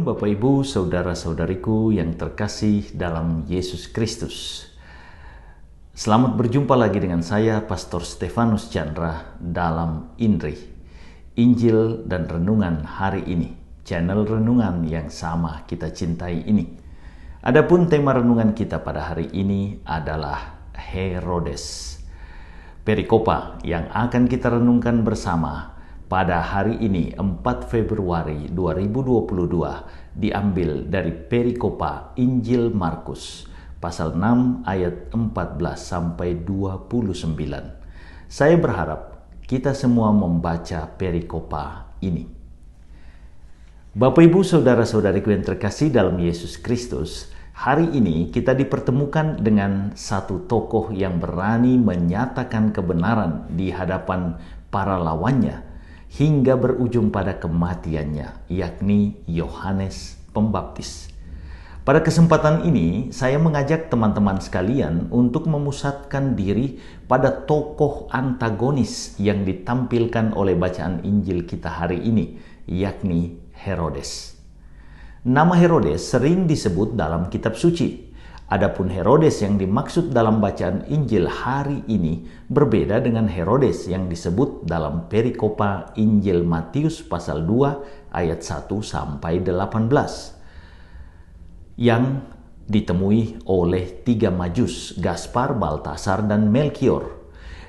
Bapak Ibu, saudara-saudariku yang terkasih dalam Yesus Kristus. Selamat berjumpa lagi dengan saya, Pastor Stefanus Chandra, dalam INRI, Injil dan Renungan hari ini, channel renungan yang sama kita cintai ini. Adapun tema renungan kita pada hari ini adalah Herodes. Perikopa yang akan kita renungkan bersama pada hari ini 4 Februari 2022 diambil dari perikopa Injil Markus pasal 6 ayat 14 sampai 29. Saya berharap kita semua membaca perikopa ini. Bapak Ibu saudara-saudariku yang terkasih dalam Yesus Kristus, hari ini kita dipertemukan dengan satu tokoh yang berani menyatakan kebenaran di hadapan para lawannya hingga berujung pada kematiannya, yakni Yohanes Pembaptis. Pada kesempatan ini, saya mengajak teman-teman sekalian untuk memusatkan diri pada tokoh antagonis yang ditampilkan oleh bacaan Injil kita hari ini, yakni Herodes. Nama Herodes sering disebut dalam kitab suci. Adapun Herodes yang dimaksud dalam bacaan Injil hari ini berbeda dengan Herodes yang disebut dalam perikopa Injil Matius pasal 2 ayat 1 sampai 18 yang ditemui oleh tiga majus, Gaspar, Baltasar, dan Melkior.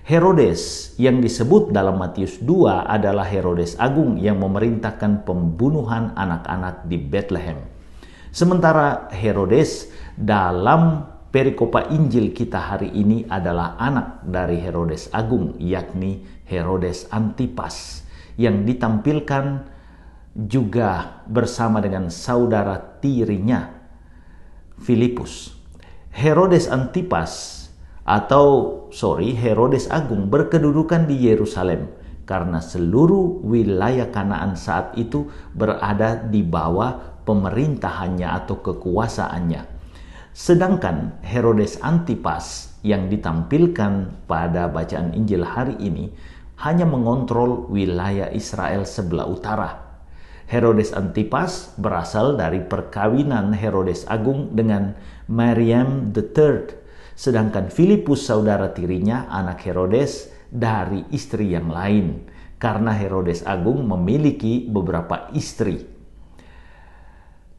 Herodes yang disebut dalam Matius 2 adalah Herodes Agung yang memerintahkan pembunuhan anak-anak di Bethlehem. Sementara Herodes dalam perikopa Injil kita hari ini adalah anak dari Herodes Agung, yakni Herodes Antipas, yang ditampilkan juga bersama dengan saudara tirinya, Filipus. Herodes Agung berkedudukan di Yerusalem karena seluruh wilayah Kanaan saat itu berada di bawah pemerintahannya atau kekuasaannya. Sedangkan Herodes Antipas yang ditampilkan pada bacaan Injil hari ini hanya mengontrol wilayah Israel sebelah utara. Herodes Antipas berasal dari perkawinan Herodes Agung dengan Maryam III, sedangkan Filipus saudara tirinya anak Herodes dari istri yang lain, karena Herodes Agung memiliki beberapa istri.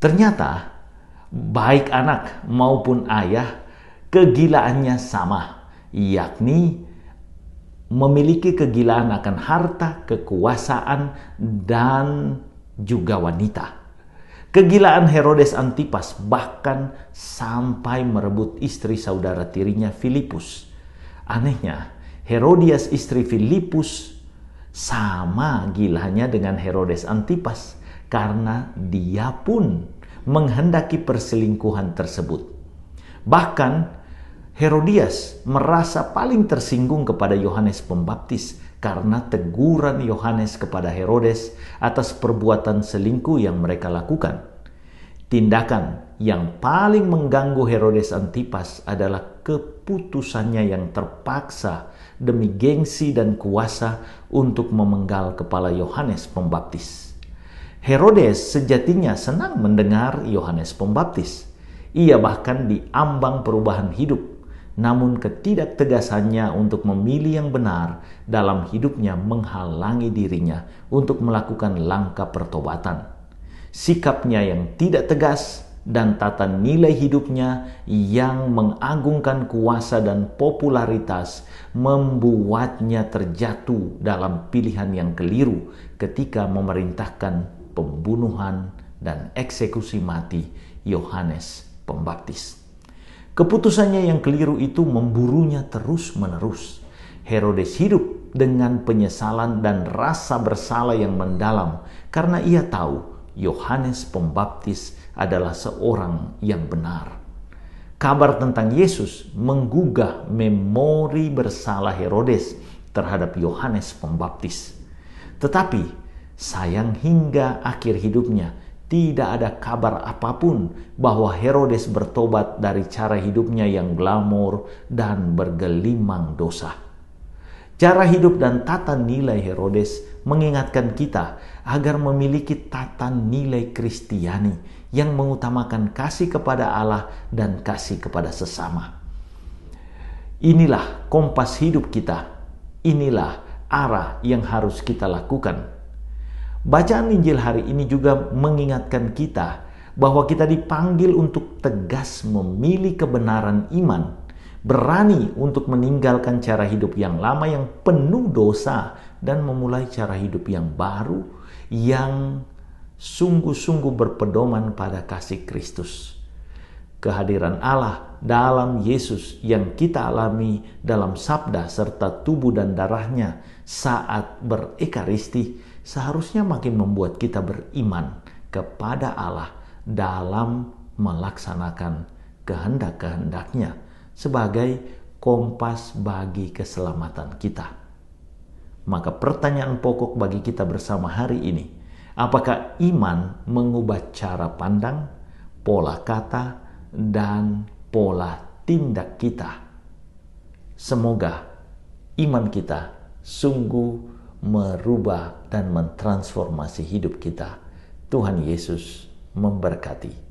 Ternyata baik anak maupun ayah kegilaannya sama, yakni memiliki kegilaan akan harta, kekuasaan, dan juga wanita. Kegilaan Herodes Antipas bahkan sampai merebut istri saudara tirinya Filipus. Anehnya, Herodias istri Filipus sama gilanya dengan Herodes Antipas karena dia pun menghendaki perselingkuhan tersebut. Bahkan Herodias merasa paling tersinggung kepada Yohanes Pembaptis karena teguran Yohanes kepada Herodes atas perbuatan selingkuh yang mereka lakukan. Tindakan yang paling mengganggu Herodes Antipas adalah keputusannya yang terpaksa demi gengsi dan kuasa untuk memenggal kepala Yohanes Pembaptis. Herodes sejatinya senang mendengar Yohanes Pembaptis. Ia bahkan diambang perubahan hidup, namun ketidaktegasannya untuk memilih yang benar dalam hidupnya menghalangi dirinya untuk melakukan langkah pertobatan. Sikapnya yang tidak tegas dan tata nilai hidupnya yang mengagungkan kuasa dan popularitas membuatnya terjatuh dalam pilihan yang keliru ketika memerintahkan pembunuhan dan eksekusi mati Yohanes Pembaptis. Keputusannya yang keliru itu memburunya terus-menerus. Herodes hidup dengan penyesalan dan rasa bersalah yang mendalam karena ia tahu Yohanes Pembaptis adalah seorang yang benar. Kabar tentang Yesus menggugah memori bersalah Herodes terhadap Yohanes Pembaptis. Tetapi sayang hingga akhir hidupnya tidak ada kabar apapun bahwa Herodes bertobat dari cara hidupnya yang glamor dan bergelimang dosa. Cara hidup dan tata nilai Herodes mengingatkan kita agar memiliki tata nilai Kristiani yang mengutamakan kasih kepada Allah dan kasih kepada sesama. Inilah kompas hidup kita. Inilah arah yang harus kita lakukan. Bacaan Injil hari ini juga mengingatkan kita bahwa kita dipanggil untuk tegas memilih kebenaran iman, berani untuk meninggalkan cara hidup yang lama yang penuh dosa dan memulai cara hidup yang baru yang sungguh-sungguh berpedoman pada kasih Kristus. Kehadiran Allah dalam Yesus yang kita alami dalam sabda serta tubuh dan darahnya saat berekaristi seharusnya makin membuat kita beriman kepada Allah dalam melaksanakan kehendak-kehendaknya sebagai kompas bagi keselamatan kita. Maka pertanyaan pokok bagi kita bersama hari ini, apakah iman mengubah cara pandang, pola kata, dan pola tindak kita? Semoga iman kita sungguh merubah dan mentransformasi hidup kita. Tuhan Yesus memberkati.